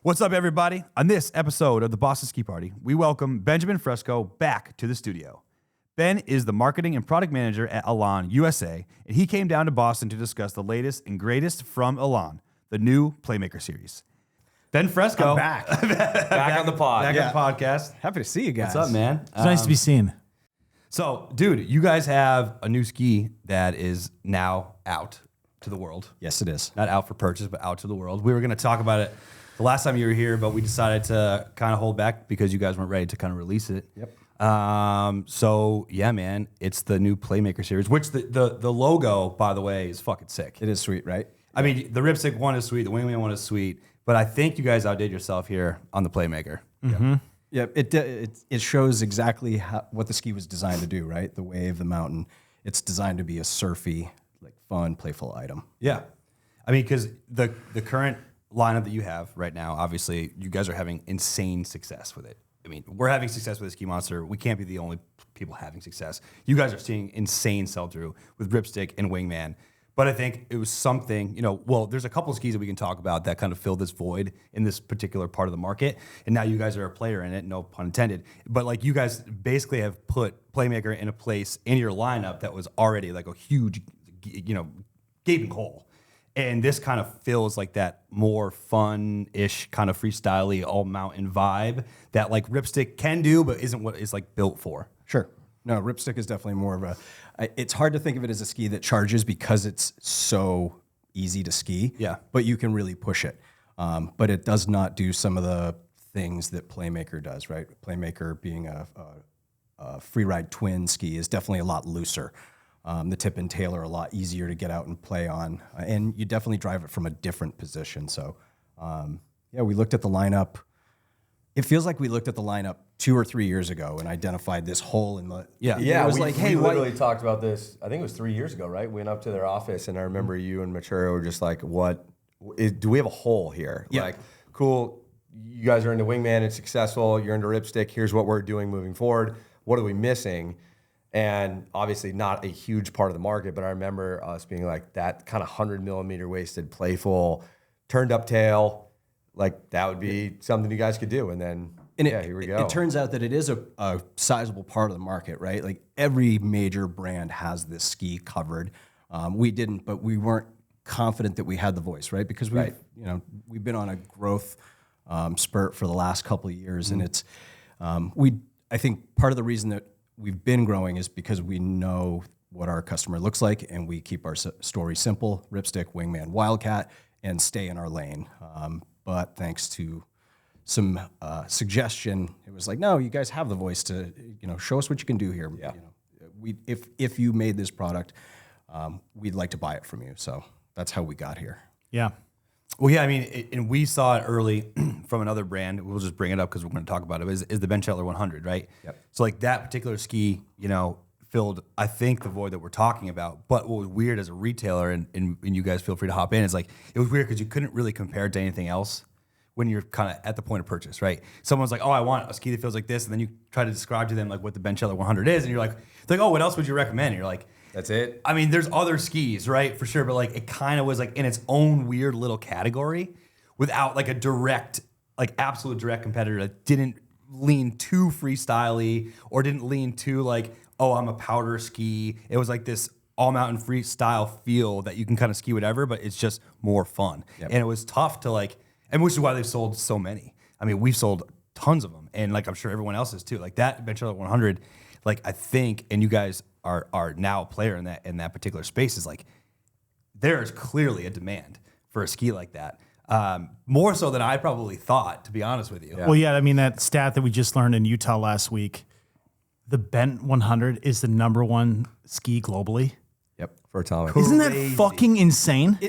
What's up, everybody? On this episode of the Boston Ski Party, we welcome Benjamin Fresco back to the studio. Ben is the marketing and product manager at Elan USA, and he came down to Boston to discuss the latest and greatest from Elan, the new Playmaker series. Ben Fresco. I'm back. Back on the pod. Back on the podcast. Happy to see you guys. What's up, man? It's nice to be seen. So, dude, you guys have a new ski that is now out to the world. Yes, it is. Not out for purchase, but out to the world. We were going to talk about it the last time you were here, but we decided to kind of hold back because you guys weren't ready to kind of release it. Yep. So yeah, man, it's the new Playmaker series, which the logo, by the way, is fucking sick. It is sweet, right? I mean, the Ripstick one is sweet, the Wingman one is sweet, but I think you guys outdid yourself here on the Playmaker. Mm-hmm. Yeah, it shows exactly what the ski was designed to do, right? The wave, the mountain. It's designed to be a surfy, like fun, playful item. Yeah. I mean, because the current lineup that you have right now, obviously, you guys are having insane success with it. I mean, we're having success with the Ski Monster. We can't be the only people having success. You guys are seeing insane sell-through with Ripstick and Wingman. But I think it was something, well, there's a couple of skis that we can talk about that kind of fill this void in this particular part of the market. And now you guys are a player in it, no pun intended. But like you guys basically have put Playmaker in a place in your lineup that was already like a huge, gaping hole. And this kind of feels like that more fun-ish, kind of freestyle-y, all-mountain vibe that like Ripstick can do, but isn't what it's like built for. Sure. No, Ripstick is definitely more of it's hard to think of it as a ski that charges because it's so easy to ski. Yeah. But you can really push it. But it does not do some of the things that Playmaker does, right? Playmaker being a free ride twin ski is definitely a lot looser. The tip and tail are a lot easier to get out and play on. And you definitely drive it from a different position. So, we looked at the lineup. It feels like we looked at the lineup 2 or 3 years ago and identified this hole in the... Yeah, it was we literally talked about this, I think it was 3 years ago, right? We went up to their office, and I remember you and Machuro were just like, do we have a hole here? Yeah. Like, cool, you guys are into Wingman, it's successful, you're into Ripstick, here's what we're doing moving forward. What are we missing? And obviously not a huge part of the market, but I remember us being like that kind of 100 millimeter waisted, playful, turned up tail, like that would be something you guys could do. And then, here we go. It turns out that it is a sizable part of the market, right? Like every major brand has this ski covered. We didn't, but we weren't confident that we had the voice, right? Because we've been on a growth spurt for the last couple of years, and it's I think part of the reason that we've been growing is because we know what our customer looks like, and we keep our story simple: Ripstick, Wingman, Wildcat, and stay in our lane. But thanks to some suggestion, it was like, no, you guys have the voice to, show us what you can do here. Yeah. If you made this product, we'd like to buy it from you. So that's how we got here. Yeah. Well, yeah, I mean, and we saw it early from another brand. We'll just bring it up because we're going to talk about it. Is the Ben Shetler 100, right? Yep. So like that particular ski, filled, I think, the void that we're talking about. But what was weird as a retailer, and you guys feel free to hop in, is like it was weird because you couldn't really compare it to anything else when you're kind of at the point of purchase, right? Someone's like, oh, I want a ski that feels like this, and then you try to describe to them like what the Ben Shetler 100 is, and you're like, oh, what else would you recommend? And you're like, That's it. I mean, there's other skis, right, for sure, but like it kind of was like in its own weird little category without like a direct, like absolute direct competitor that didn't lean too freestyle-y or didn't lean too like, oh, I'm a powder ski. It was like this all-mountain freestyle feel that you can kind of ski whatever, but it's just more fun. Yep. And it was tough to like, and which is why they've sold so many. I mean, we've sold tons of them, and like I'm sure everyone else is too. Like that Ben Shetler 100, like I think, and you guys are now a player in that particular space, is like there is clearly a demand for a ski like that. More so than I probably thought, to be honest with you. Yeah. Well, yeah, I mean, that stat that we just learned in Utah last week, the Bent 100 is the #1 ski globally. Yep, for Atomic. Isn't that fucking insane?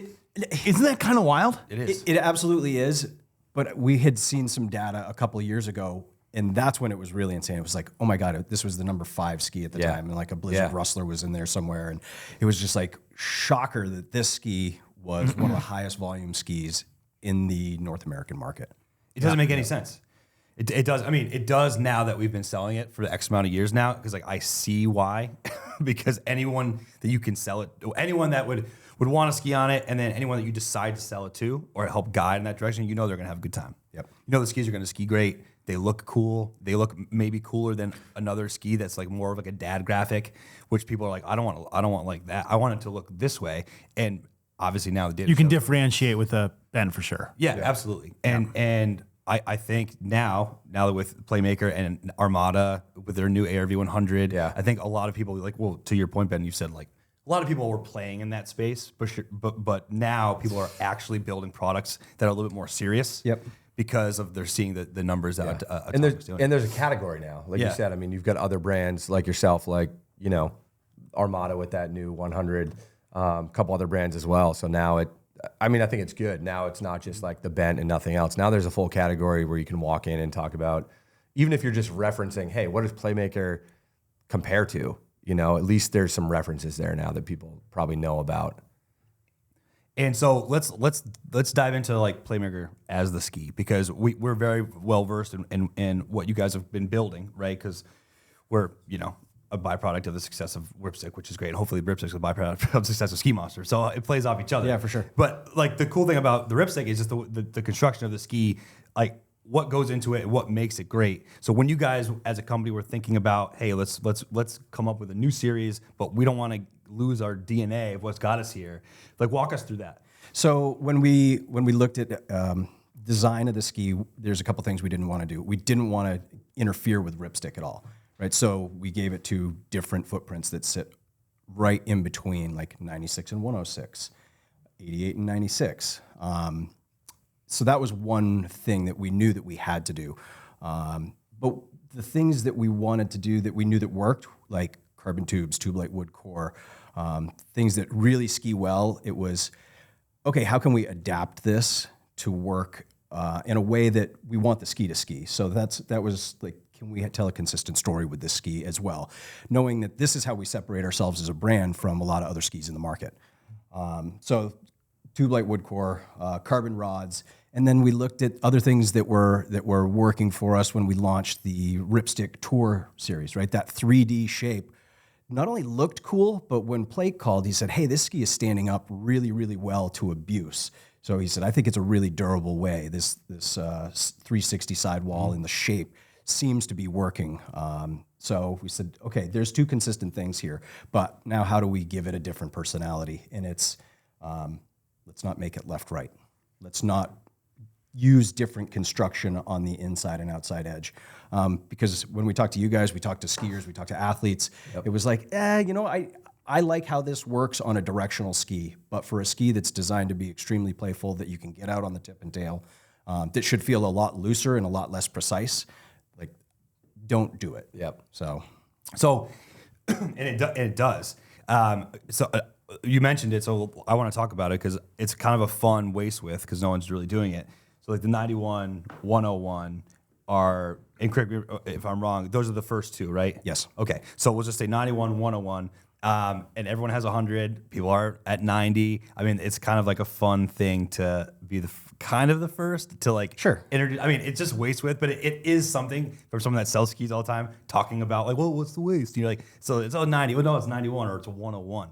Isn't that kind of wild? It is. It absolutely is. But we had seen some data a couple of years ago, and that's when it was really insane. It was like, oh my God, this was the #5 ski at the time. And like a Blizzard Rustler was in there somewhere. And it was just like shocker that this ski was one of the highest volume skis in the North American market. It doesn't make any sense. It does. I mean, it does now that we've been selling it for X amount of years now. Because like I see why. Because anyone that you can sell it, anyone that would want to ski on it, and then anyone that you decide to sell it to or help guide in that direction, you know they're gonna have a good time. Yep. You know the skis are gonna ski great. They look cool. They look maybe cooler than another ski that's like more of like a dad graphic, which people are like, I don't want like that. I want it to look this way. And obviously now the data You can shows- differentiate with a bend for sure. Yeah, absolutely. And I think now that with Playmaker and Armada with their new ARV 100, Yeah. I think a lot of people like, well, to your point, Ben, you said like a lot of people were playing in that space, but now people are actually building products that are a little bit more serious. Yep. Because of they're seeing the numbers that and Atomic is doing. there's a category now, like Yeah. you said. I mean, you've got other brands like yourself, like Armada with that new 100, a couple other brands as well. So now I think it's good. Now it's not just like the bent and nothing else. Now there's a full category where you can walk in and talk about, even if you're just referencing, hey, what does Playmaker compare to? At least there's some references there now that people probably know about. And so let's dive into like Playmaker as the ski, because we're very well versed in what you guys have been building, right? Because we're a byproduct of the success of Ripstick, which is great. And hopefully Ripstick is a byproduct of the success of Ski Monster. So it plays off each other. Yeah, for sure. But like the cool thing about the Ripstick is just the construction of the ski, like what goes into it and what makes it great. So when you guys as a company were thinking about, hey, let's come up with a new series, but we don't want to lose our DNA of what's got us here. Like walk us through that. So when we looked at design of the ski, there's a couple things we didn't want to do. We didn't want to interfere with Ripstick at all, right? So we gave it two different footprints that sit right in between, like 96 and 106, 88 and 96. So that was one thing that we knew that we had to do. But the things that we wanted to do that we knew that worked, like carbon tubes, tube light wood core, things that really ski well, it was, okay, how can we adapt this to work in a way that we want the ski to ski? So that was like, can we tell a consistent story with this ski as well? Knowing that this is how we separate ourselves as a brand from a lot of other skis in the market. So tube light wood core, carbon rods, and then we looked at other things that were working for us when we launched the Ripstick Tour series, right? That 3D shape not only looked cool, but when Plake called, he said, hey, this ski is standing up really, really well to abuse. So he said, I think it's a really durable way. This 360 sidewall in the shape seems to be working. So we said, okay, there's two consistent things here, but now how do we give it a different personality? And it's, let's not make it left-right. Let's not use different construction on the inside and outside edge. Because when we talk to you guys, we talk to skiers, we talk to athletes, it was like, I like how this works on a directional ski, but for a ski that's designed to be extremely playful, that you can get out on the tip and tail, that should feel a lot looser and a lot less precise, like, don't do it. Yep. So, and it does. You mentioned it, so I want to talk about it because it's kind of a fun waist width because no one's really doing it. So like the 91, 101 are, and correct me if I'm wrong, those are the first two, right? Yes. Okay, so we'll just say 91, 101, and everyone has 100. People are at 90. I mean, it's kind of like a fun thing to be kind of the first to like Sure. introduce. I mean, it's just waist width, but it is something for someone that sells skis all the time talking about like, well, what's the waist? And you're like, so it's 90. Well, no, it's 91 or it's a 101.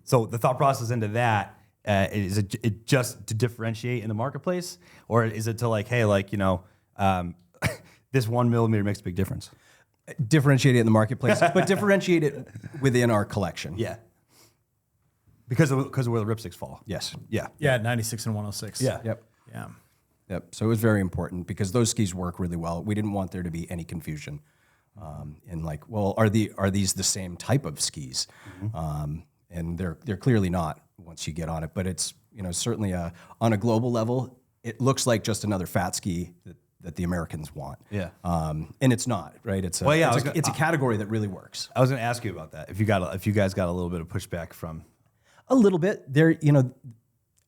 So the thought process into that. Is it just to differentiate in the marketplace, or is it to like, hey, like this 1 millimeter makes a big difference? Differentiate it in the marketplace, but differentiate it within our collection. Yeah, because of where the ripsticks fall. Yes. Yeah. Yeah, 96 and 106. Yeah. Yep. Yeah. Yep. So it was very important because those skis work really well. We didn't want there to be any confusion. In like, well, are these the same type of skis? Mm-hmm. And they're clearly not once you get on it. But it's certainly on a global level, it looks like just another fat ski that the Americans want. Yeah. And it's not, right? It's a category that really works. I was going to ask you about that. If you guys got a little bit of pushback from a little bit there,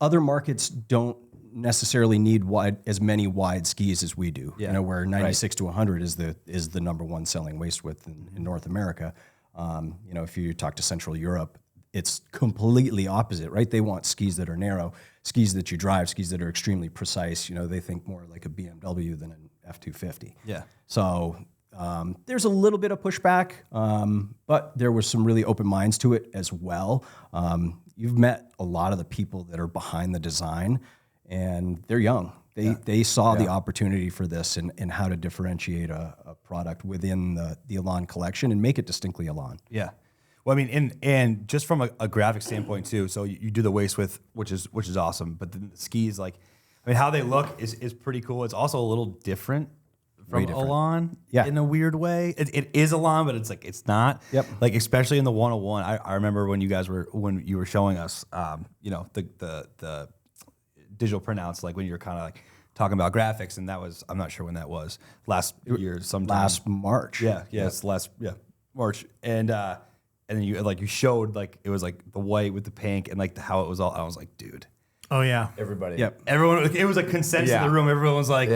other markets don't necessarily need as many wide skis as we do. Yeah. Where 96 to 100 is the number one selling waist width in North America. If you talk to Central Europe, it's completely opposite, right? They want skis that are narrow. skis that you drive, skis that are extremely precise. They think more like a BMW than an F250. Yeah. So there's a little bit of pushback, but there was some really open minds to it as well. You've met a lot of the people that are behind the design, and they're young. They saw the opportunity for this and how to differentiate a product within the Elan collection and make it distinctly Elan. Yeah. Well, I mean, and just from a graphic standpoint too. So you do the waist width, which is awesome. But the skis, like, I mean, how they look is pretty cool. It's also a little different from Elan in a weird way. It is Elan, but it's not. Yep. Like, especially in the 101. I remember when you were showing us, the digital printouts, like when you were kind of like talking about graphics, and that was, I'm not sure when that was, last year sometime. Last March. It's March. And then you showed like it was like the white with the pink and like how it was all. I was like, dude. Oh yeah. Everybody. Yep. Everyone. It was a consensus in the room. Everyone was like,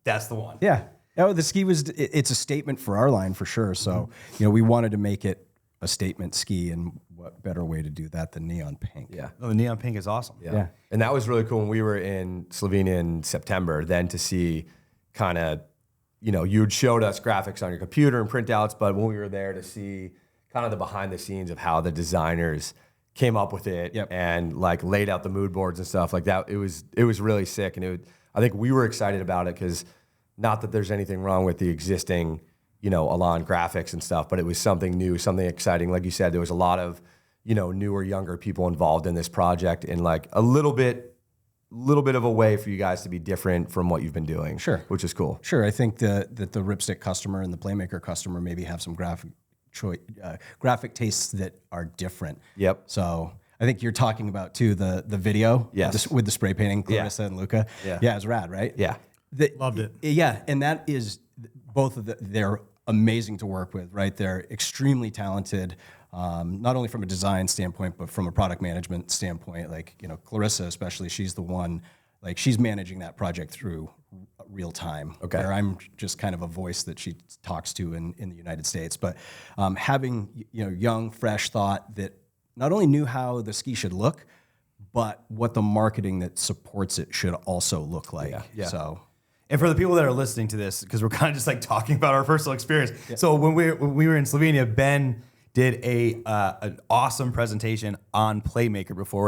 that's the one. Yeah. Oh, the ski it's a statement for our line for sure. So, we wanted to make it a statement ski, and what better way to do that than neon pink? Yeah. Oh, the neon pink is awesome. Yeah. And that was really cool when we were in Slovenia in September, then to see kind of, you'd showed us graphics on your computer and printouts, but when we were there to see kind of the behind the scenes of how the designers came up with it and like laid out the mood boards and stuff like that. It was really sick. And I think we were excited about it because not that there's anything wrong with the existing, Elan graphics and stuff, but it was something new, something exciting. Like you said, there was a lot of, newer, younger people involved in this project, and like a little bit of a way for you guys to be different from what you've been doing. Sure. Which is cool. Sure. I think that the Ripstick customer and the Playmaker customer maybe have some graphic tastes that are different. Yep. So I think you're talking about too the video with the spray painting, Clarissa and Luca. Yeah, it's rad, right? Yeah. Loved it. Yeah, and that is both of they're amazing to work with, right? They're extremely talented, not only from a design standpoint, but from a product management standpoint. Like, Clarissa especially, she's the one, like she's managing that project through real time. Okay. Where I'm just kind of a voice that she talks to in the United States. But having, young, fresh thought that not only knew how the ski should look, but what the marketing that supports it should also look like. Yeah. So. And for the people that are listening to this, because we're kind of just like talking about our personal experience. Yeah. So when we were in Slovenia, Ben did an awesome presentation on Playmaker before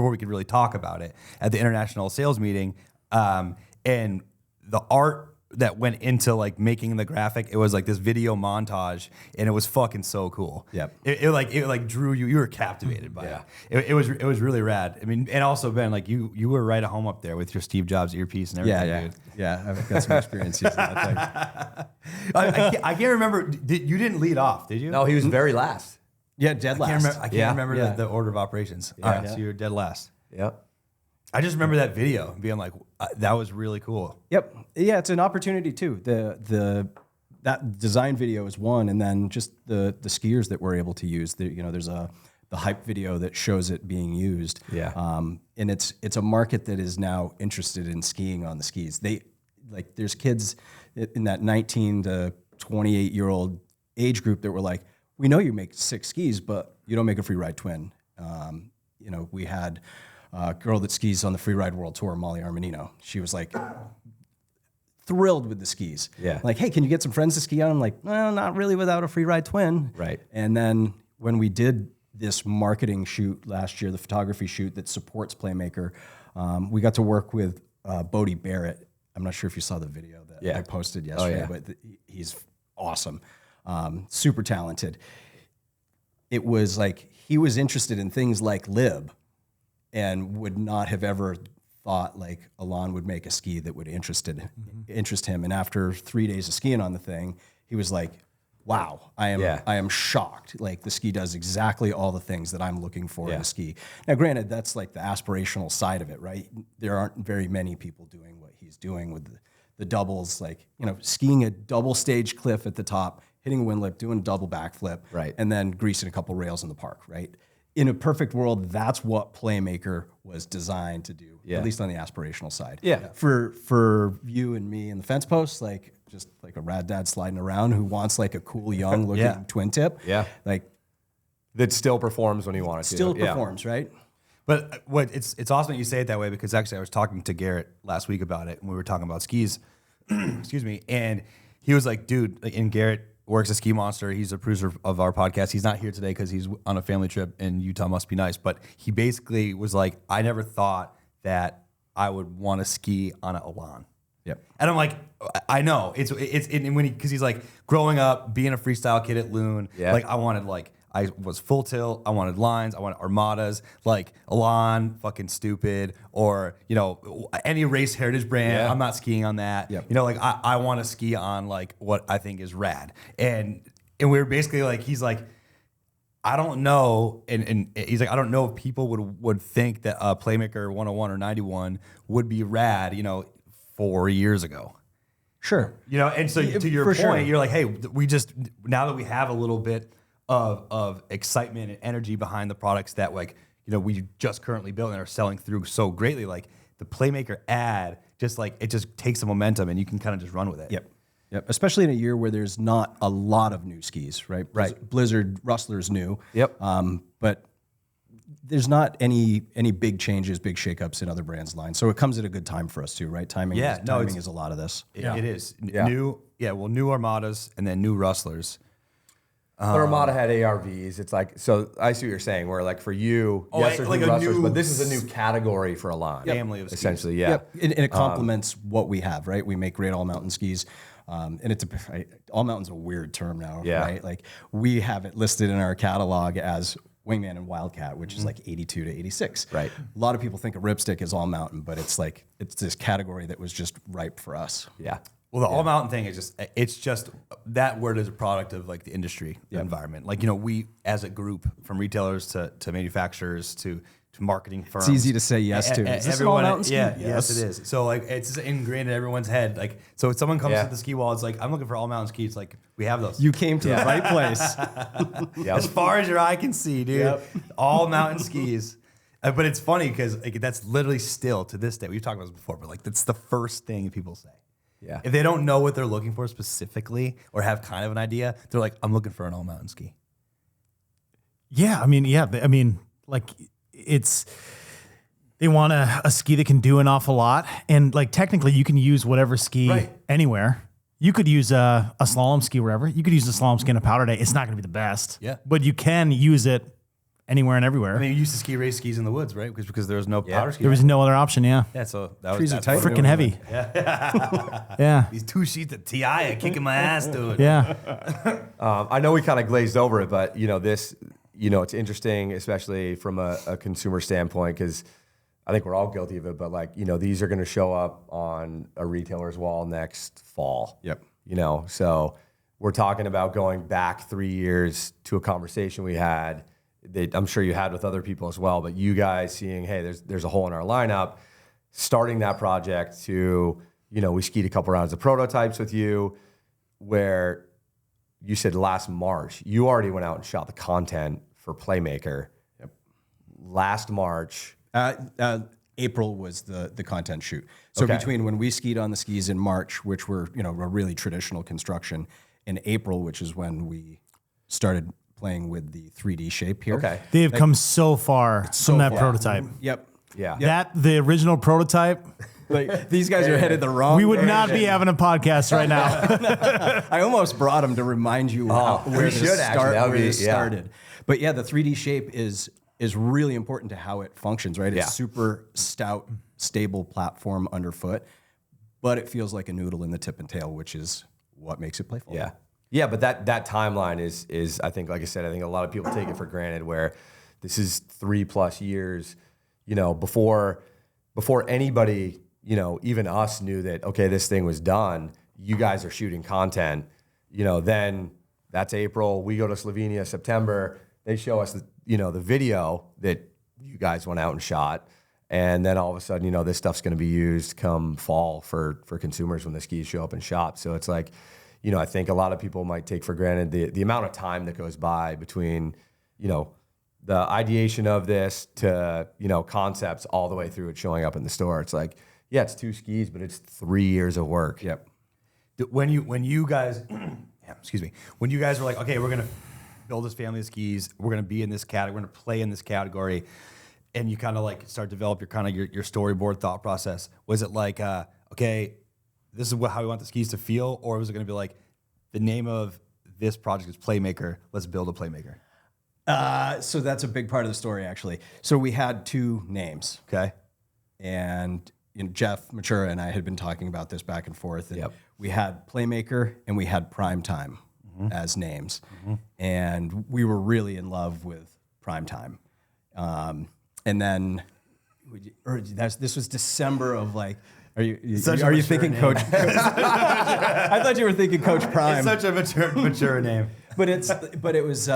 we could really talk about it at the international sales meeting. And the art that went into like making the graphic, it was like this video montage, and it was fucking so cool. Yep. It drew you. You were captivated by it. It was really rad. I mean, and also Ben, like you were right at home up there with your Steve Jobs earpiece and everything. Dude. Yeah. I've got some experience using that thing. I can't remember. You didn't lead off, did you? No, he was very last. Yeah, dead last. I can't remember the order of operations. Yeah. All right, so you're dead last. Yep. I just remember that video and being like, that was really cool. Yep. Yeah, it's an opportunity too. That design video is one, and then just the skiers that we're able to use. There's the hype video that shows it being used. Yeah. And it's a market that is now interested in skiing on the skis. There's kids in that 19 to 28-year-old age group that were like, we know you make 6 skis, but you don't make a free ride twin. We had a girl that skis on the Freeride World Tour, Molly Armanino. She was like thrilled with the skis. Yeah. Like, hey, can you get some friends to ski on? I'm like, well, not really without a Freeride twin. Right. And then when we did this marketing shoot last year, the photography shoot that supports Playmaker, we got to work with Bodie Barrett. I'm not sure if you saw the video that I posted yesterday, but he's awesome. Super talented. It was like he was interested in things like lib, and would not have ever thought like Elan would make a ski that would interest him. And after 3 days of skiing on the thing, he was like, wow, I am shocked. Like the ski does exactly all the things that I'm looking for in a ski. Now, granted, that's like the aspirational side of it, right? There aren't very many people doing what he's doing with the doubles, like, skiing a double stage cliff at the top, hitting a wind lip, doing a double backflip, right, and then greasing a couple rails in the park, right? In a perfect world, that's what Playmaker was designed to do, at least on the aspirational side. Yeah. For you and me and the fence posts, like just like a rad dad sliding around who wants like a cool young looking twin tip. Yeah. Like that still performs when you want it to. Still performs, right? But what it's awesome that you say it that way, because actually I was talking to Garrett last week about it, and we were talking about skis. Excuse me, and he was like, "Dude," and Garrett works at Ski Monster. He's a producer of our podcast. He's not here today because he's on a family trip in Utah. Must be nice. But he basically was like, "I never thought that I would want to ski on an Elan." Yep. And I'm like, I know it's when because he's like growing up being a freestyle kid at Loon. Yeah. Like I was full tilt. I wanted lines. I wanted armadas. Like Elan, fucking stupid, or any race heritage brand. Yeah. I'm not skiing on that. Yep. Like I want to ski on like what I think is rad. And we were basically like, he's like, I don't know, and he's like, I don't know if people would think that a Playmaker 101 or 91 would be rad. 4 years ago. Sure. And so to your For point, sure. you're like, hey, we just, now that we have a little bit of excitement and energy behind the products that we just currently built and are selling through so greatly, like the Playmaker ad, it just takes the momentum and you can kind of just run with it. Yep. Especially in a year where there's not a lot of new skis, right? Right. Blizzard, Rustler's new. Yep. But there's not any big changes, big shakeups in other brands' lines. So it comes at a good time for us too, right? Timing is a lot of this. It is. Yeah. New Armadas and then new Rustlers. But Armada had ARVs. It's like, so I see what you're saying, where like for you, yes, there's like new a rustlers, new but this is a new category for Elan. Family of skis. Essentially, yeah. Yep. And it complements what we have, right? We make great all mountain skis. And all mountain's a weird term now, Yeah. right? Like we have it listed in our catalog as Wingman and Wildcat, which is like 82 to 86. Right. A lot of people think of Ripstick as all mountain, but it's this category that was just ripe for us. Yeah. Well, the all mountain thing is just that word is a product of like the industry environment. Like, we as a group, from retailers to manufacturers to marketing firms. It's easy to say yes to. Is this an all mountain ski? Yeah, yes, it is. So like it's just ingrained in everyone's head. Like, so if someone comes to the ski wall, it's like, I'm looking for all mountain skis. Like, we have those. You came to the right place. As far as your eye can see, dude. Yep. All mountain skis. But it's funny because that's literally still to this day. We've talked about this before, but like that's the first thing people say. Yeah. If they don't know what they're looking for specifically or have kind of an idea, they're like, I'm looking for an all mountain ski. Yeah, they want a ski that can do an awful lot, and like technically you can use whatever ski anywhere. You could use a slalom ski wherever. You could use a slalom ski in a powder day. It's not going to be the best. Yeah. But you can use it anywhere and everywhere. I mean, you used to ski race skis in the woods, right? Because there was no powder ski. There was no other option. Yeah. Yeah, so that Trees was are tight. Freaking heavy. Yeah. These 2 sheets of TI are kicking my ass, dude. Yeah. I know we kind of glazed over it, but this, it's interesting, especially from a consumer standpoint, because I think we're all guilty of it. But like, these are going to show up on a retailer's wall next fall. Yep. So we're talking about going back 3 years to a conversation we had that I'm sure you had with other people as well. But you guys seeing, hey, there's a hole in our lineup, starting that project to, we skied a couple rounds of prototypes with you, where you said last March, you already went out and shot the content for Playmaker. Yep. Last March. April was the content shoot. So Okay. between when we skied on the skis in March, which were a really traditional construction, and April, which is when we started playing with the 3D shape here. Okay. They have come so far from that prototype. Yep. Yeah. The original prototype, Like these guys are headed the wrong. we would direction. not be having a podcast right now. I almost brought them to remind you where we should actually. That would be- this started. But yeah, the 3D shape is really important to how it functions, right? It's Yeah. super stout, stable platform underfoot, but it feels like a noodle in the tip and tail, which is what makes it playful. Yeah. Yeah, but that timeline is I think, like I said, I think a lot of people take it for granted, where this is 3+ years, before anybody, even us knew that, okay, this thing was done. You guys are shooting content, then that's April. We go to Slovenia, September. They show us the video that you guys went out and shot. And then all of a sudden, this stuff's going to be used come fall for consumers when the skis show up in shops. So it's like, I think a lot of people might take for granted the amount of time that goes by between, the ideation of this to, concepts all the way through it showing up in the store. It's like, yeah, it's 2 skis, but it's 3 years of work. Yep. When you guys, when you guys were like, okay, we're gonna build this family of skis, we're gonna be in this category, we're gonna play in this category. and you kind of like start to develop your storyboard thought process? Was it like, okay, this is how we want the skis to feel, or was it going to be like, the name of this project is Playmaker, let's build a Playmaker? So that's a big part of the story, actually. So we had two names. Okay. And Jeff Matura and I had been talking about this back and forth. And Yep. we had Playmaker and we had Primetime as names. And we were really in love with Primetime. And then this was December of like, are you thinking Coach? I thought you were thinking Coach Prime. It's such a mature name. But it was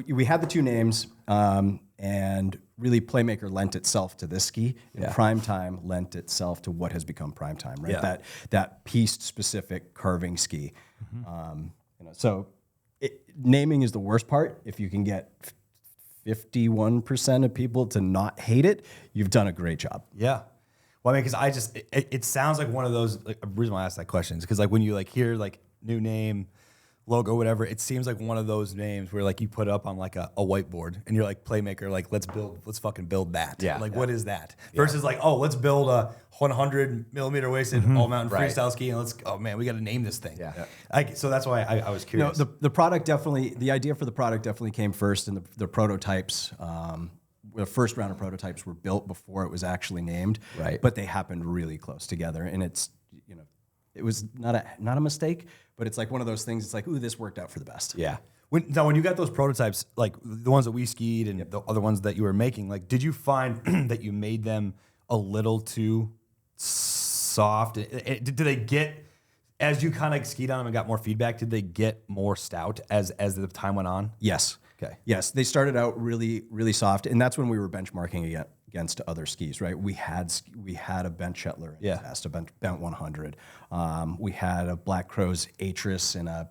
we had the two names, and really Playmaker lent itself to this ski, and Primetime lent itself to what has become Primetime, right? Yeah. That pieced specific carving ski. So naming is the worst part. If you can get 51% of people to not hate it, you've done a great job. Yeah. Well, I mean, because it sounds like one of those, like, the reason why I asked that question is because like when you like hear like new name, logo, whatever, it seems like one of those names where like you put up on like a whiteboard and you're like Playmaker, like let's fucking build that. Yeah. Like what is that? Versus like, oh, let's build a 100 millimeter waisted all mountain freestyle ski and oh man, we got to name this thing. Yeah. So that's why I was curious. The product definitely, the idea for the product definitely came first, and the prototypes. The first round of prototypes were built before it was actually named, Right. But they happened really close together, and it was not a mistake, but it's like one of those things. It's like, ooh, this worked out for the best. Yeah. When you got those prototypes, like the ones that we skied and the other ones that you were making, like did you find that you made them a little too soft? Did they get, as you kind of skied on them and got more feedback, did they get more stout as the time went on? Yes. Okay. Yes, they started out really, really soft, and that's when we were benchmarking against other skis, right? We had a Bent Shetler in the test, a Bent 100. We had a Black Crow's Atris and a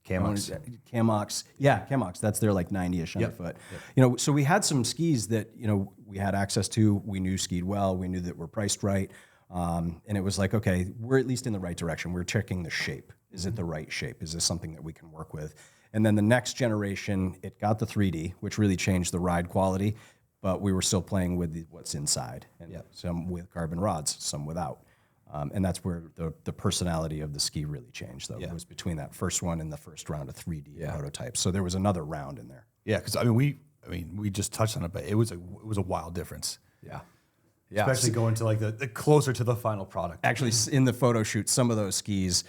Camox. Yeah, Camox. That's their like 90-ish underfoot. So we had some skis that we had access to. We knew skied well. We knew that we're priced right, and it was like, okay, we're at least in the right direction. We're checking the shape. Is it the right shape? Is this something that we can work with? And then the next generation, it got the 3D, which really changed the ride quality, but we were still playing with what's inside, and some with carbon rods, some without. And that's where the personality of the ski really changed, though. It was between that first one and the first round of 3D prototypes. So there was another round in there. Yeah, because we just touched on it, but it was a wild difference. Yeah. Especially going to like the closer to the final product. Actually, in the photo shoot, some of those skis,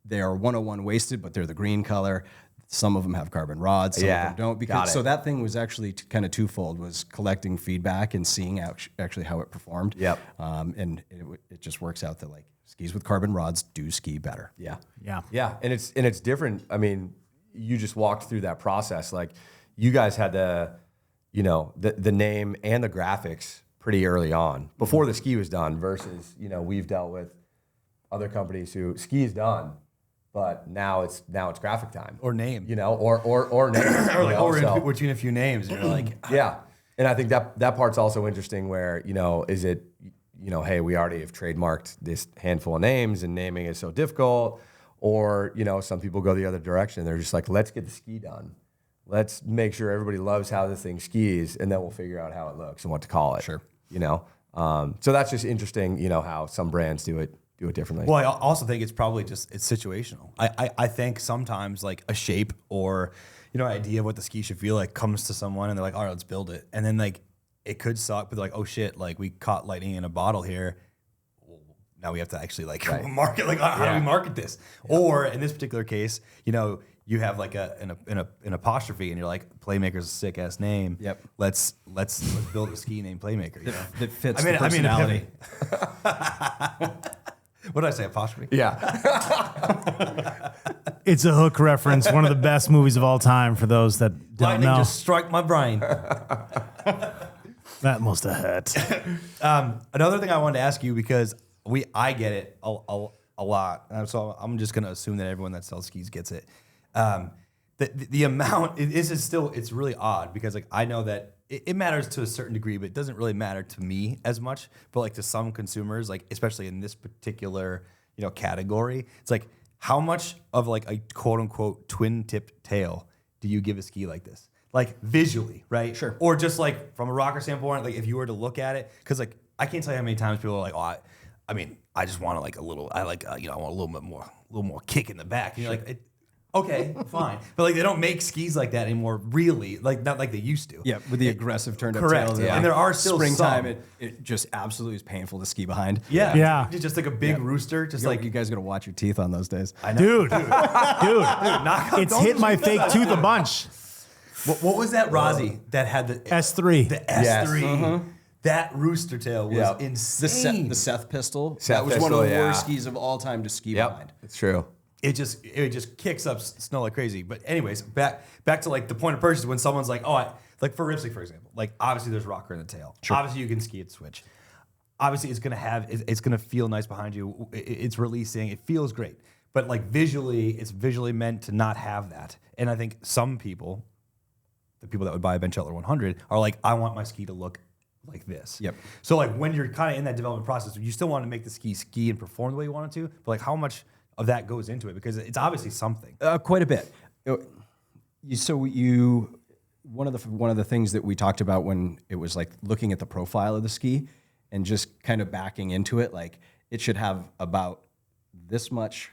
they are 101 waisted, but they're the green color. Some of them have carbon rods, some of them don't. So that thing was actually kind of twofold, was collecting feedback and seeing actually how it performed. Yep. And it just works out that like skis with carbon rods do ski better. Yeah. Yeah. And it's different. I mean, you just walked through that process. Like you guys had the name and the graphics pretty early on before the ski was done versus, we've dealt with other companies who ski is done, but now it's graphic time Or name. Or name. or between a few names, and you're like, Yeah. And I think that part's also interesting where, is it, hey, we already have trademarked this handful of names and naming is so difficult. Or, some people go the other direction. They're just like, let's get the ski done. Let's make sure everybody loves how this thing skis, and then we'll figure out how it looks and what to call it. Sure. So that's just interesting, how some brands do it differently. Well, I also think it's probably it's situational. I think sometimes like a shape or idea of what the ski should feel like comes to someone and they're like, all right, let's build it, and then like it could suck, but they're like, oh shit, like we caught lightning in a bottle here. Well, now we have to actually like market. Like how do we market this? Yeah. Or in this particular case, you have like an apostrophe, and you're like, Playmaker's a sick ass name. Yep. Let's build a ski named Playmaker. That fits the personality. What did I say? Apostrophe? Yeah. It's a Hook reference, one of the best movies of all time for those that don't Lightning know. just struck my brain. That must have hurt. Another thing I wanted to ask you, because I get it a lot, and so I'm just going to assume that everyone that sells skis gets it. The amount it's really odd, because like I know that it matters to a certain degree, but it doesn't really matter to me as much. But like to some consumers, like especially in this particular category, it's like, how much of like a quote unquote twin tipped tail do you give a ski like this? like visually, right? Sure. Or just like from a rocker standpoint, like if you were to look at it, because like I can't tell you how many times people are like, oh, I mean, I just want to like a little, I like, I want a little more kick in the back. And you're like, okay, fine. But like they don't make skis like that anymore, really, like not like they used to. Yeah, with the aggressive turned up correct. tails. Yeah. And there are still springtime. some. It just absolutely is painful to ski behind. Yeah. Yeah. It's just like a big rooster, just Like like you guys got to watch your teeth on those days. I know. Dude, Knock on- it's don't hit my do fake that. tooth a bunch. What was that Rossi that had the S3. The S3. Yes. That rooster tail was Yeah. insane. The Seth pistol. Seth that was one of pistol, the yeah. worst skis of all time to ski Yep, behind. it's true. it just kicks up snow like crazy. But anyways, back to like the point of purchase when someone's like, oh, like for Ripstick, for example, like obviously there's rocker in the tail. Sure. Obviously you can ski at switch. Obviously it's gonna feel nice behind you. It's releasing. It feels great. But like visually, it's visually meant to not have that. And I think some people, the people that would buy a Bench Outlaw 100, are like, I want my ski to look like this. Yep. So like when you're kind of in that development process, you still want to make the ski and perform the way you want it to, but like how much of that goes into it? Because it's obviously something. Quite a bit. One of the things that we talked about when it was like looking at the profile of the ski and just kind of backing into it, like it should have about this much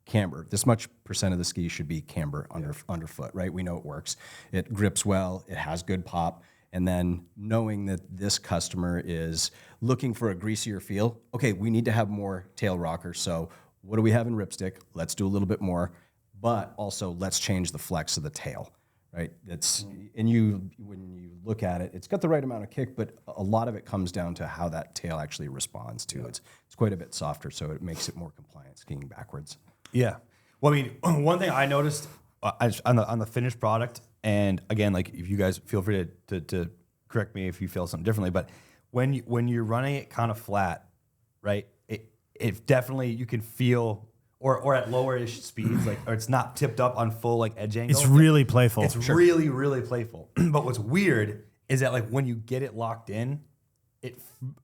camber, this much percent of the ski should be camber underfoot, right? We know it works. It grips well. It has good pop. And then knowing that this customer is looking for a greasier feel, okay, we need to have more tail rocker. So what do we have in Ripstick? Let's do a little bit more, but also let's change the flex of the tail, right? When you look at it, it's got the right amount of kick, but a lot of it comes down to how that tail actually responds to it. It's quite a bit softer, so it makes it more compliant skiing backwards. Yeah. Well, I mean, one thing I noticed on the finished product, and again, like if you guys feel free to correct me if you feel something differently, but when you're running it kind of flat, right? It definitely you can feel or at lower-ish speeds, like or it's not tipped up on full like edge angle. It's really playful. It's really really playful. But what's weird is that like when you get it locked in, it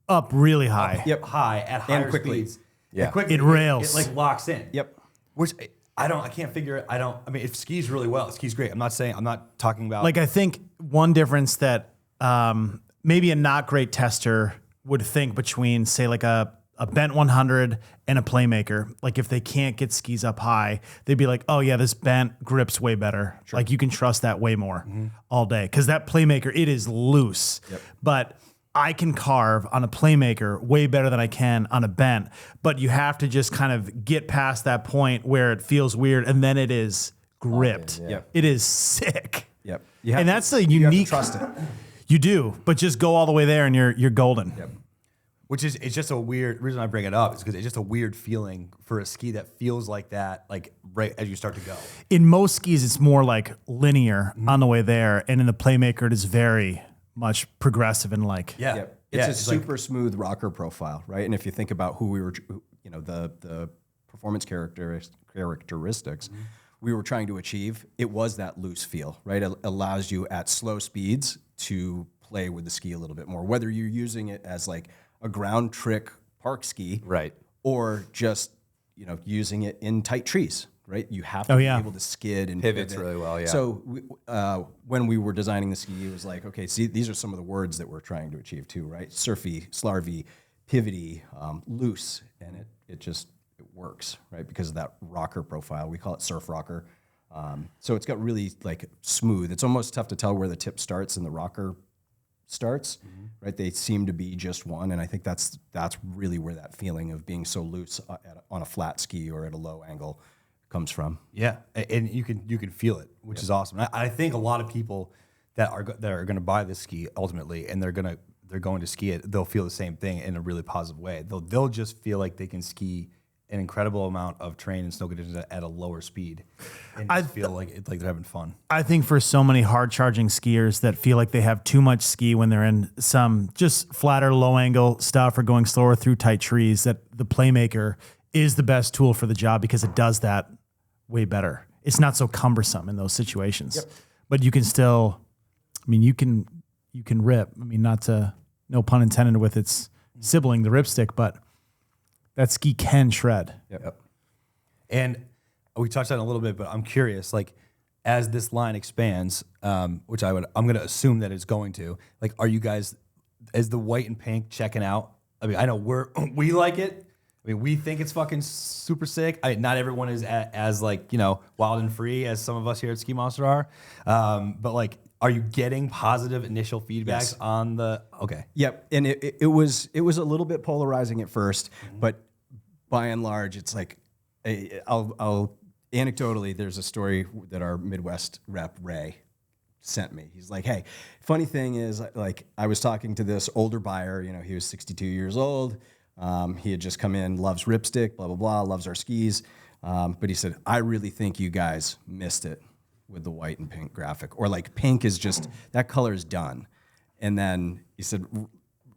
Up really high. high at higher quickly. speeds. Yeah. And quickly, It rails. It like locks in. Yep. Which I can't figure it. I mean, it skis really well. It skis great. I'm not talking about Like I think one difference that maybe a not great tester would think between say like a bent 100 and a Playmaker, like if they can't get skis up high, they'd be like, oh yeah, this bent grips way better. Like you can trust that way more all day. Cause that Playmaker, it is loose, but I can carve on a Playmaker way better than I can on a bent, but you have to just kind of get past that point where it feels weird and then it is gripped. Yep. It is sick. Yep. And that's a you have to unique. trust it. You do, but just go all the way there and you're golden. Yep. Which is it's just a weird reason I bring it up is because it's just a weird feeling for a ski that feels like that, like right as you start to go. In most skis, it's more like linear on the way there, and in the Playmaker, it is very much progressive and like Yeah, Yep. yeah, It's a like- super smooth rocker profile, right? And if you think about who we were, the performance characteristics we were trying to achieve, it was that loose feel, right? It allows you at slow speeds to play with the ski a little bit more, whether you're using it as like a ground trick park ski, Right. or just using it in tight trees, right? You have to Oh, be yeah. able to skid and Pivots pivot. really well, yeah. So when we were designing the ski, it was like, okay, see, these are some of the words that we're trying to achieve too, right? Surfy, slarvy, pivoty, loose, and it works, right? Because of that rocker profile. We call it surf rocker. So it's got really like smooth. It's almost tough to tell where the tip starts and the rocker starts, right? They seem to be just one, and I think that's really where that feeling of being so loose on a flat ski or at a low angle comes from. Yeah, and you can feel it, which is awesome. I think a lot of people that are going to buy this ski ultimately, and they're going to ski it, they'll feel the same thing in a really positive way. They'll just feel like they can ski an incredible amount of terrain and snow conditions at a lower speed, and just feel like they're having fun. I think for so many hard charging skiers that feel like they have too much ski when they're in some just flatter, low angle stuff or going slower through tight trees, that the Playmaker is the best tool for the job because it does that way better. It's not so cumbersome in those situations, but you can still, I mean, you can rip. I mean, no pun intended with its sibling, the Ripstick, but that ski can shred. Yep. And we touched on it a little bit, but I'm curious, like as this line expands, which I'm going to assume that it's going to, like, are you guys, is the white and pink checking out? I mean, I know we like it. I mean, we think it's fucking super sick. Not everyone is as like, wild and free as some of us here at Ski Monster are. But like, are you getting positive initial feedbacks on the, okay. Yep. And it was a little bit polarizing at first, but by and large, it's like, I'll anecdotally, there's a story that our Midwest rep, Ray, sent me. He's like, hey, funny thing is, like, I was talking to this older buyer, he was 62 years old. He had just come in, loves Ripstick, blah, blah, blah, loves our skis. But he said, I really think you guys missed it with the white and pink graphic. Or like pink is just, that color is done. And then he said,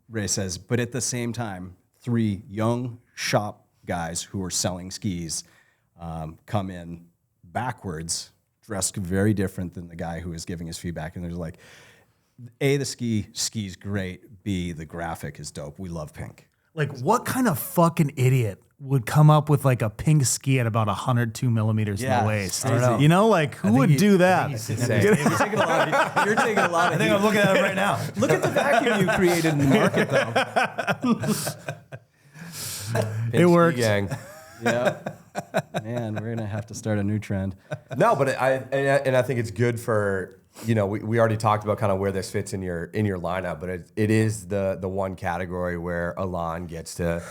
Ray says, but at the same time, 3 young shop guys who are selling skis come in backwards, dressed very different than the guy who is giving his feedback. And there's like, A, the ski's great. B, the graphic is dope. We love pink. Like, what kind of fucking idiot would come up with like a pink ski at about 102 millimeters in the waist? I don't know. Like, who would do that? You're taking a lot of I think I'm looking at it right now. Look at the vacuum you created in the market, though. It works. Gang. Yeah. Man, we're going to have to start a new trend. No, but I think it's good for, we already talked about kind of where this fits in your lineup, but it is the one category where Elan gets to,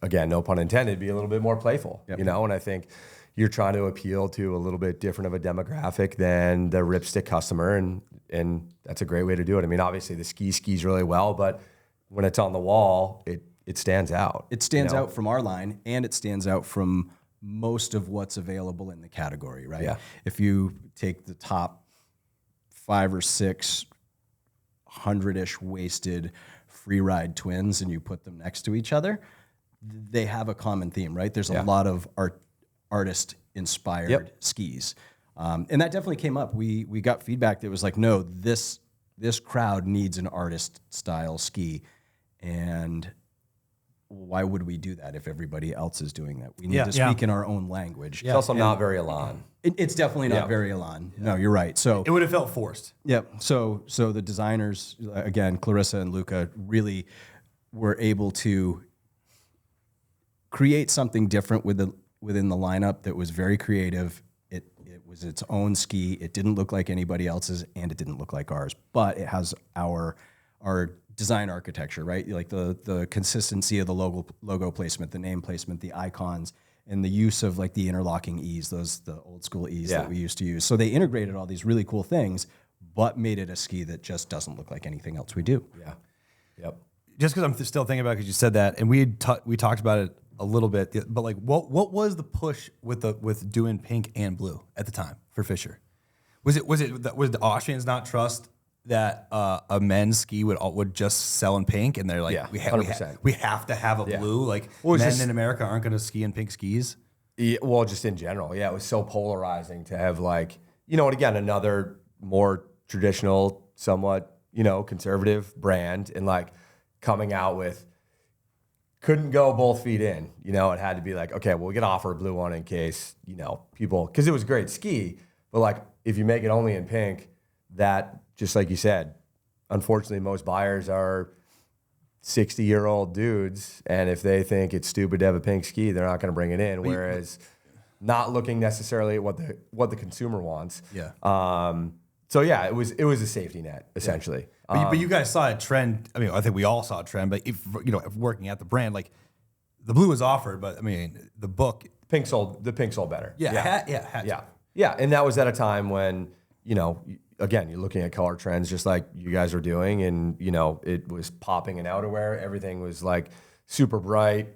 again, no pun intended, be a little bit more playful, and I think you're trying to appeal to a little bit different of a demographic than the Ripstick customer, and that's a great way to do it. I mean, obviously the skis really well, but when it's on the wall, it stands out. It stands out from our line, and it stands out from most of what's available in the category, right? Yeah. If you take the top 5 or 6 100-ish waisted free ride twins and you put them next to each other, they have a common theme, right? There's a lot of artist inspired skis. And that definitely came up. We got feedback that was like, no, this crowd needs an artist style ski. And why would we do that if everybody else is doing that? We need to speak in our own language. It's also not very Elan. It's definitely not very Elan. No, you're right. So It would have felt forced. Yep. So the designers, again, Clarissa and Luca, really were able to create something different within the lineup that was very creative. It was its own ski. It didn't look like anybody else's, and it didn't look like ours. But it has our design architecture, right? Like the consistency of the logo placement, the name placement, the icons, and the use of like the interlocking E's, the old school E's that we used to use. So they integrated all these really cool things, but made it a ski that just doesn't look like anything else we do. Yeah. Yep. Just because I'm still thinking about it because you said that, and we talked about it a little bit, but like, what was the push with doing pink and blue at the time for Fisher? Was the Austrians not trust that a men's ski would just sell in pink, and they're like, Yeah, we 100%. have to have a blue. Like, Well, men in America aren't going to ski in pink skis. Yeah, well, just in general, it was so polarizing to have like, and again, another more traditional, somewhat, conservative brand, and like coming out with couldn't go both feet in. It had to be like, okay, we'll get offer a blue one in case, people, because it was a great ski, but like if you make it only in pink, that, just like you said, unfortunately, most buyers are 60-year-old dudes, and if they think it's stupid to have a pink ski, they're not going to bring it in. Whereas, not looking necessarily at what the consumer wants. Yeah. So yeah, it was a safety net essentially. But you guys saw a trend. I mean, I think we all saw a trend. But if working at the brand, like the blue was offered, but I mean, the book the pink sold better. Yeah. And that was at a time when again, you're looking at color trends just like you guys are doing, and it was popping in outerwear. Everything was like super bright,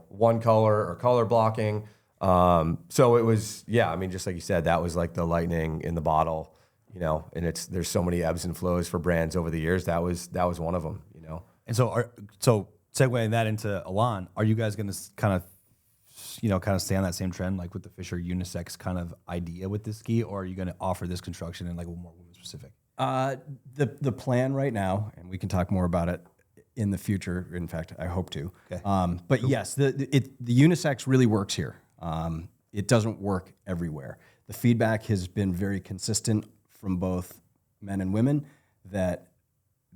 one color or color blocking. So it was, I mean, just like you said, that was like the lightning in the bottle, and there's so many ebbs and flows for brands over the years. That was one of them, And so segueing that into Elan, are you guys going to kind of stay on that same trend, like with the Fisher unisex kind of idea with this ski, or are you going to offer this construction in like more women specific? The plan right now, and we can talk more about it in the future. In fact, I hope to. Okay. But yes, the unisex really works here. It doesn't work everywhere. the feedback has been very consistent from both men and women that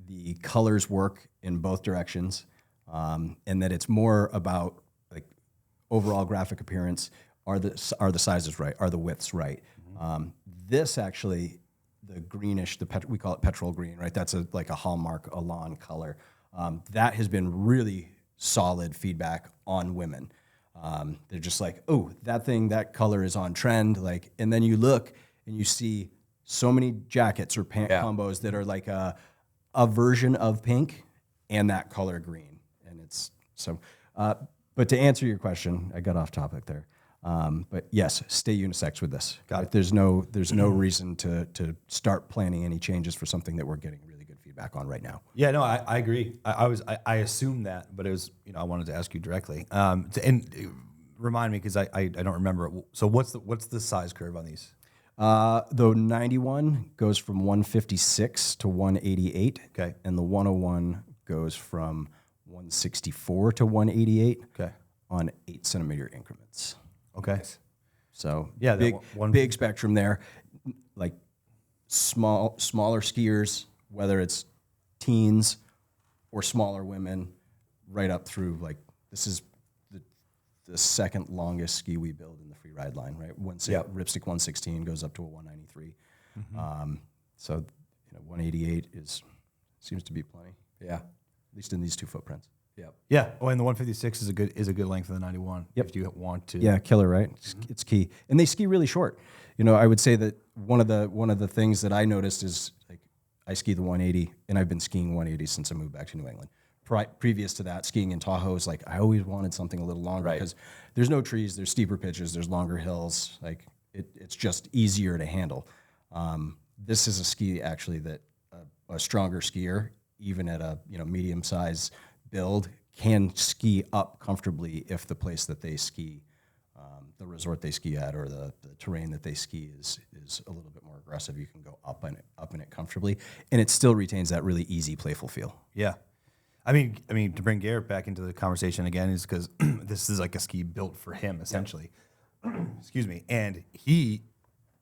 the colors work in both directions, and that it's more about like overall graphic appearance. Are the sizes right? Are the widths right? This actually, the greenish, we call it petrol green, right? That's like a hallmark Elan color. That has been really solid feedback on women. They're just like, oh, that color is on trend. Like, and then you look and you see so many jackets or pant combos that are like a version of pink and that color green. And it's so, but to answer your question, I got off topic there. But yes, stay unisex with this. Got it. There's no reason to start planning any changes for something that we're getting really good feedback on right now. Yeah, no, I agree. I assumed that, but it was, I wanted to ask you directly. And remind me, because I don't remember. So what's the size curve on these? The 91 goes from 156 to 188. Okay. And the 101 goes from 164 to 188. Okay. On 8 centimeter increments. Okay. So yeah, big spectrum there. Like smaller skiers, whether it's teens or smaller women, right up through like this is the second longest ski we build in the free ride line, right? Ripstick 116 goes up to a 193. So 188 seems to be plenty. Yeah. At least in these two footprints. Yep. Yeah. Oh, and the 156 is a good length of the 91. Yep. If you want to. Yeah, killer, right? It's key, and they ski really short. I would say that one of the things that I noticed is like I ski the 180, and I've been skiing 180 since I moved back to New England. Previous to that, skiing in Tahoe is like I always wanted something a little longer because there's no trees, there's steeper pitches, there's longer hills. Like it's just easier to handle. This is a ski actually that a stronger skier, even at a medium size build, can ski up comfortably if the place that they ski, the resort they ski at, or the terrain that they ski is a little bit more aggressive. You can go up in it comfortably, and it still retains that really easy, playful feel. Yeah. I mean, to bring Garrett back into the conversation again is because this is like a ski built for him, essentially. Excuse me. And he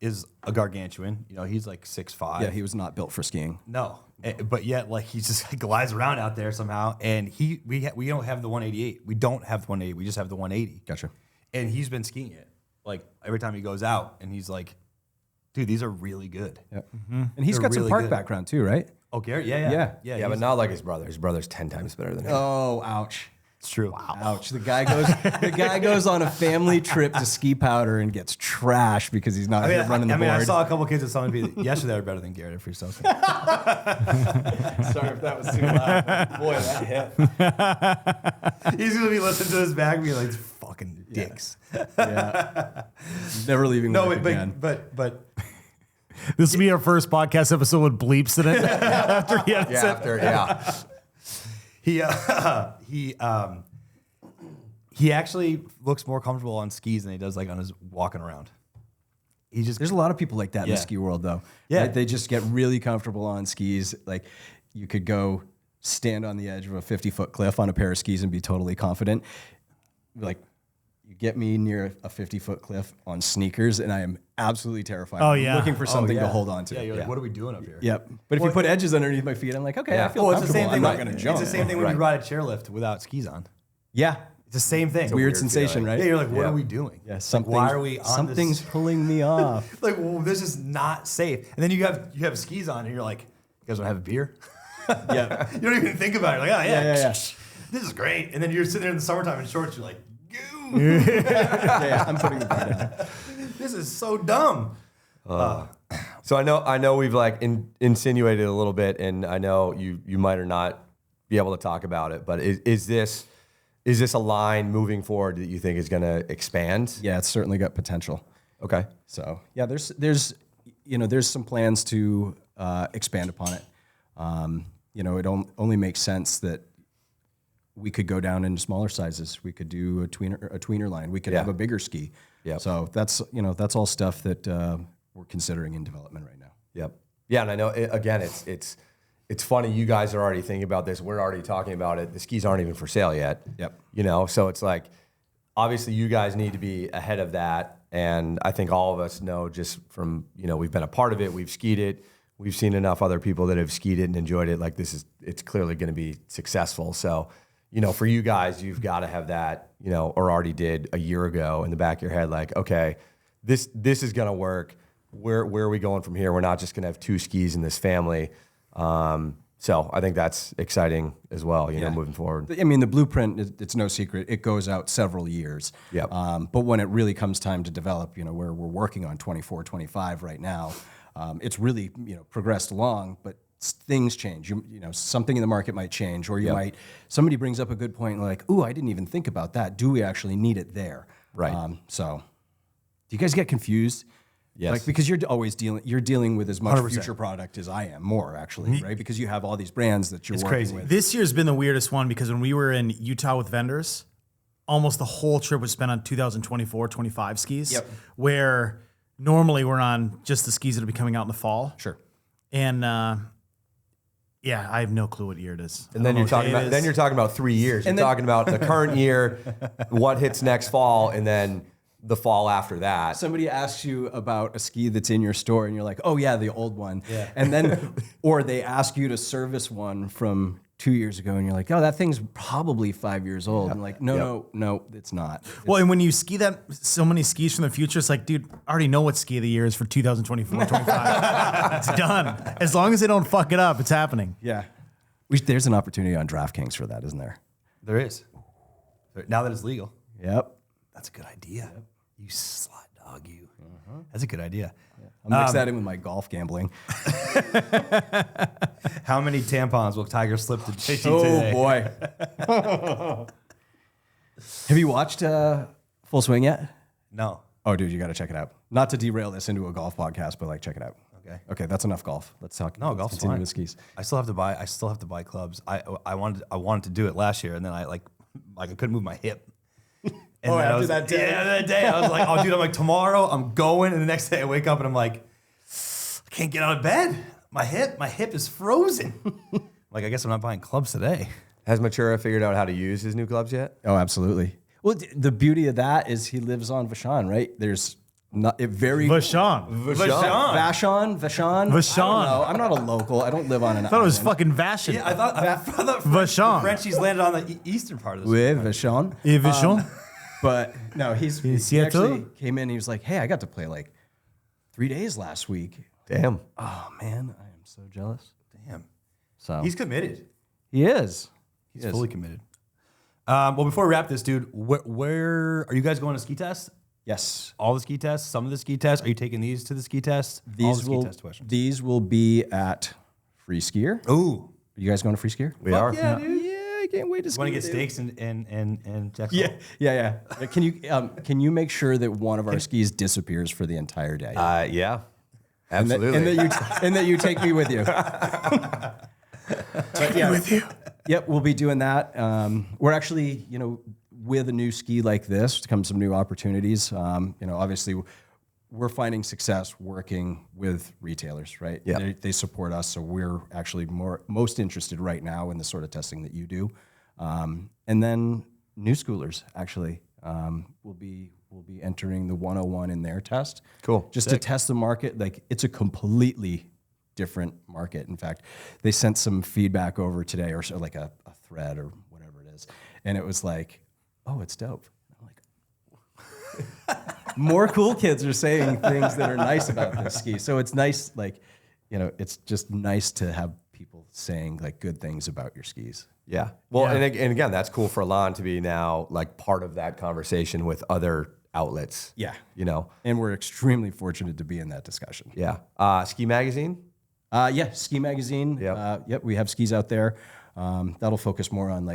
is a gargantuan. He's like 6'5". Yeah, he was not built for skiing. No. But yet, like, he just like glides around out there somehow. And we don't have the 188. We don't have the 188. We just have the 180. Gotcha. And he's been skiing it like every time he goes out, and he's like, dude, these are really good. Yep. And he's They're got some really park good. background too, right? Oh, Garrett? Yeah, But not like his brother. His brother's 10 times better than him. Oh, ouch. it's true. Wow. Ouch. The guy goes on a family trip to Ski Powder and gets trashed because he's not running the board. I saw a couple kids at Summit yesterday are better than Garrett at freestyle skiing. Sorry if that was too loud. Boy, that hit. He's gonna be listening to this back and be like, fucking dicks. Yeah. Never leaving work again. But This will be our first podcast episode with bleeps in it after he had he actually looks more comfortable on skis than he does like on his walking around. There's a lot of people like that in the ski world, though. Yeah. Right? They just get really comfortable on skis. Like, you could go stand on the edge of a 50-foot cliff on a pair of skis and be totally confident. Like, you get me near a 50-foot cliff on sneakers, and I am absolutely terrified. Oh, I'm yeah. looking for something to hold on to. Yeah, you're like, what are we doing up here? Yep. But if you put edges underneath my feet, I'm like, okay, I feel It's comfortable. the same thing. I'm not going to jump. It's the same thing when you ride a chairlift without skis on. Yeah. It's the same thing. Weird sensation, right? Yeah, you're like, what are we doing? Yeah, Like, why are we on something's this? pulling me off. Like, well, this is not safe. And then you have skis on, and you're like, you guys want to have a beer? Yeah. You don't even think about it. You're like, oh, yeah. Yeah. This is great. And then you're sitting there in the summertime in shorts, you're like, goo. Yeah, I'm putting it down. This is so dumb. So I know we've like insinuated a little bit, and I know you might or not be able to talk about it, but is this a line moving forward that you think is going to expand? Yeah, it's certainly got potential. Okay. So yeah, there's some plans to expand upon it. It only makes sense that we could go down into smaller sizes. We could do a tweener line. We could have a bigger ski. Yep. So that's all stuff that we're considering in development right now. Yep. Yeah, and I know again it's funny you guys are already thinking about this. We're already talking about it. The skis aren't even for sale yet. Yep. So it's like obviously you guys need to be ahead of that. And I think all of us know just from, we've been a part of it, we've skied it, we've seen enough other people that have skied it and enjoyed it. Like it's clearly going to be successful. So, for you guys, you've got to have that, or already did a year ago in the back of your head, like, okay, this is going to work. Where are we going from here? We're not just going to have 2 skis in this family. So I think that's exciting as well, moving forward. I mean, the blueprint, it's no secret. It goes out several years. Yep. But when it really comes time to develop, where we're working on 24, 25 right now, it's really, progressed along, but things change. Something in the market might change, or somebody brings up a good point like, ooh, I didn't even think about that. Do we actually need it there? Right. So do you guys get confused? Yes. Like, because you're dealing with as much 100%. Future product as I am, more actually, right? Because you have all these brands that you're working with. This year's been the weirdest one because when we were in Utah with vendors, almost the whole trip was spent on 2024, 25 skis. Yep. Where normally we're on just the skis that'll be coming out in the fall. Sure. And I have no clue what year it is. And then you're talking about 3 years. You're talking about the current year, what hits next fall, and then the fall after that. Somebody asks you about a ski that's in your store and you're like, oh yeah, the old one. Yeah. And then, or they ask you to service one from 2 years ago and you're like, oh, that thing's probably 5 years old. And like, no, it's not. Well, and when you ski so many skis from the future, it's like, dude, I already know what ski of the year is for 2024, 25. It's done. As long as they don't fuck it up, it's happening. Yeah. There's an opportunity on DraftKings for that, isn't there? There is. Now that it's legal. Yep. That's a good idea. Yep. You slut dog, you. That's a good idea. Yeah. I'll mix that in with my golf gambling. How many tampons will Tiger slip to JT today? Oh, boy. Have you watched Full Swing yet? No. Oh, dude, you got to check it out. Not to derail this into a golf podcast, but check it out. Okay, that's enough golf. Let's talk. No, golf's continue fine. with skis. I still have to buy clubs. I wanted to do it last year, and then I couldn't move my hip. And that day? Yeah, that day. I was like, oh, dude, I'm like, tomorrow I'm going. And the next day I wake up and I'm like, I can't get out of bed. My hip is frozen. Like, I guess I'm not buying clubs today. Has Matura figured out how to use his new clubs yet? Oh, absolutely. Well, the beauty of that is he lives on Vashon, right? There's not it very Vashon. I'm not a local. I don't live on an I thought it was island. fucking Vashon. Yeah, I thought Vashon. Frenchies landed on the eastern part of the Oui, Vashon. Et Vashon. But no, he Seattle? actually came in. He was like, "Hey, I got to play 3 days last week." Damn. Oh man, I am so jealous. Damn. So He's committed. he is. He's fully committed. Well, before we wrap this, dude, where are you guys going to ski test? Yes. All the ski tests? Some of the ski tests? Are you taking these to the ski test? All the ski test questions. These will be at Free Skier. Ooh. Are you guys going to Free Skier? We are. Yeah, dude. Yeah, I can't wait to ski. Want to get dude. steaks and Jackson? Yeah. Can you make sure that one of our skis disappears for the entire day? Yeah. Absolutely. And that you take me with you. With you. Yep, we'll be doing that. We're actually, with a new ski like this comes some new opportunities. Obviously, we're finding success working with retailers, right? Yeah. They support us, so we're actually most interested right now in the sort of testing that you do. And then new schoolers actually will be entering the 101 in their test. Cool. Just to test the market. It's a completely different market. In fact, they sent some feedback over today, or so, a thread or whatever it is, and it was like, "Oh, it's dope." I'm like, more cool kids are saying things that are nice about this ski. So it's nice, it's just nice to have people saying good things about your skis. Yeah. Well, Yeah. And again, that's cool for Elan to be now part of that conversation with other outlets. Yeah. And we're extremely fortunate to be in that discussion. Yeah. Ski Magazine? Ski Magazine. Yep. We have skis out there. That'll focus more on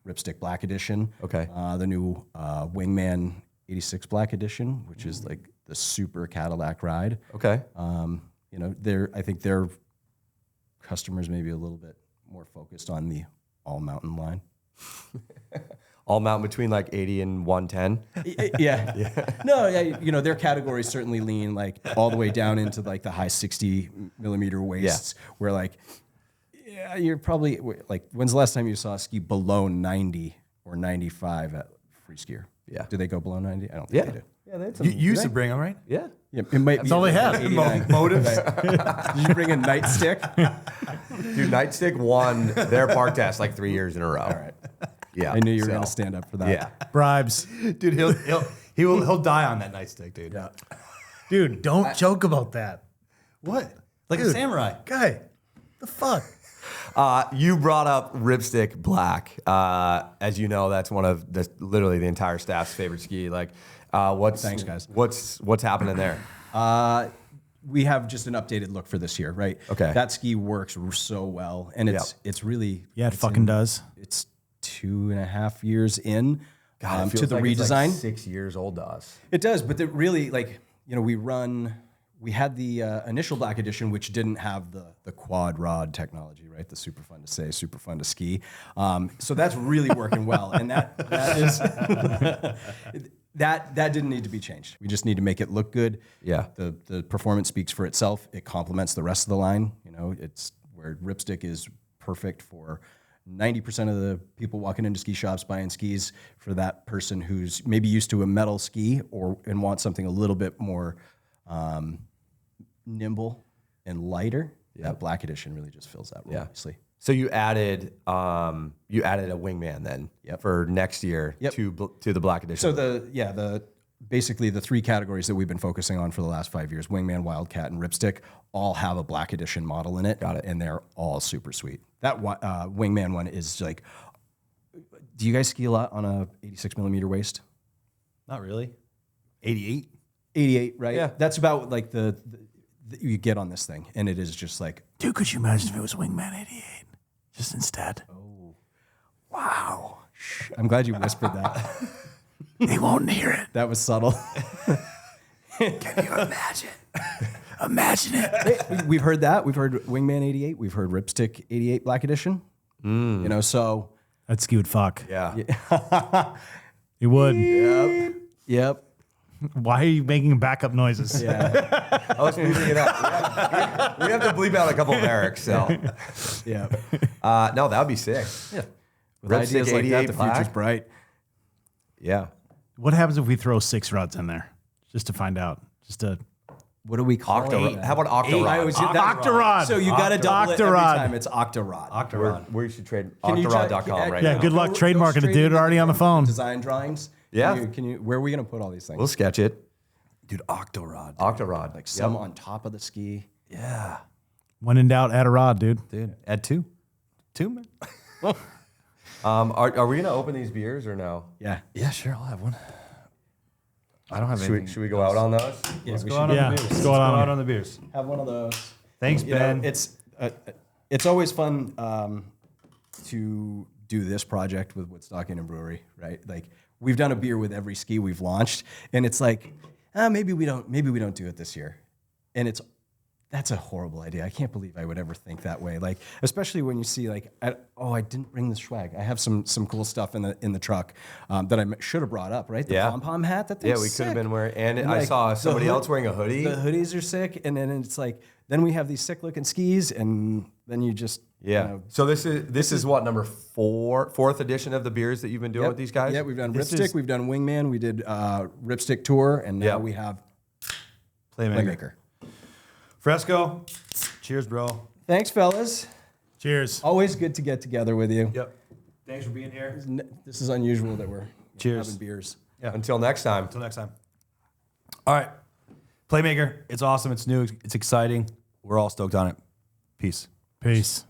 Ripstick Black Edition. Okay. The new Wingman 86 Black Edition, which is the super Cadillac ride. Okay. I think their customers may be a little bit more focused on the all mountain line. All mountain between 80 and 110. Yeah. No, yeah, their categories certainly lean all the way down into the high 60 millimeter waists, where you're probably when's the last time you saw a ski below 90 or 95 at Free Skier? Yeah. Do they go below 90? I don't think they do. Yeah, Yeah, they had some. You used to bring them, right? Yeah. Yeah, it might That's all they had. 89. Motives. Did you bring a nightstick? Dude, Nightstick won their park test like 3 years in a row. All right. Yeah. I knew you were going to stand up for that. Yeah. Bribes. Dude, he'll die on that nightstick, dude. Yeah. Dude, don't joke about that. What? Like a Dude. samurai. Guy, the fuck? You brought up Ripstick Black. As you know, that's one of literally the entire staff's favorite ski. Like, Thanks, guys. What's happening there? We have just an updated look for this year, right? Okay. That ski works so well, and it's really Yeah, it fucking does. It's 2.5 years in God, it to feels the like it's redesign. like 6 years old to us. It does, but it really we had the initial Black Edition, which didn't have the quad rod technology, right? The super fun to say, super fun to ski. So that's really working well, and that is that didn't need to be changed. We just need to make it look good. Yeah. The performance speaks for itself. It complements the rest of the line. You know, it's where Ripstick is perfect for 90% of the people walking into ski shops buying skis. For that person who's maybe used to a metal ski and wants something a little bit more nimble and lighter, that Black Edition really just fills that role nicely. So you added a wingman then for next year to the Black Edition. So basically the three categories that we've been focusing on for the last 5 years, Wingman, Wildcat, and Ripstick, all have a Black Edition model in it. Got it. And they're all super sweet. That Wingman one is like, do you guys ski a lot on a 86 millimeter waist? Not really. 88. 88, right? Yeah. That's about like the you get on this thing, and it is just like, Dude, could you imagine if it was Wingman 88? Just instead. wow. I'm glad you whispered that. They won't hear it. That was subtle. Can you imagine? Imagine it. We've heard that. We've heard Wingman 88. We've heard Ripstick 88 Black Edition. You know, so That ski would fuck. yeah. He would. yep. Why are you making backup noises? Yeah. I was bleeping it out. We have to bleep out a couple of Erics. So Yeah. no, that would be sick. Yeah. With ideas like that, the future's bright. Yeah. What happens if we throw 6 rods in there? Just to find out. Just to What do we call it? How about Octorod? Octorod. So you got to double it every Octorod. time. It's Octorod. Octorod. We should trade Can you try- Octorod.com right Yeah, now. good luck Go trademarking it, straight dude. into Already on the phone. Design drawings. Yeah. Can you? Where are we going to put all these things? We'll sketch it. Dude, Octorod. Octorod. Like some on top of the ski. Yeah. When in doubt, add a rod, dude. Dude, add 2. 2, man. Are we going to open these beers or no? Yeah. Yeah, sure. I'll have one. I don't have Should anything. we go out on those? Yeah. Let's we go should out on Yeah, the beers. let's go out on on the beers. have one of those. Thanks, You know, Ben. it's always fun to do this project with Woodstock Inn and Brewery, right? Like we've done a beer with every ski we've launched, and it's like, maybe we don't do it this year, and that's a horrible idea. I can't believe I would ever think that way. Like especially when you see like, I didn't bring the swag. I have some cool stuff in the truck that I should have brought up, right? The Yeah. pom-pom hat. That Yeah, thing's we could have sick. been wearing, and I like, saw the somebody hood- else wearing a hoodie. The hoodies are sick, and then it's like, then we have these sick looking skis, and then you just Yeah. you know, So this is what, number fourth edition of the beers that you've been doing with these guys? Yeah, we've done This Ripstick, is- we've done Wingman, we did Ripstick Tour, and now Yep. we have Playmaker. Playmaker. Fresco. Cheers, bro. Thanks, fellas. Cheers. Always good to get together with you. Yep. Thanks for being here. This is unusual that we're Cheers. having beers. Yeah. Until next time. Until next time. All right. Playmaker. It's awesome. It's new. It's exciting. We're all stoked on it. Peace. Peace.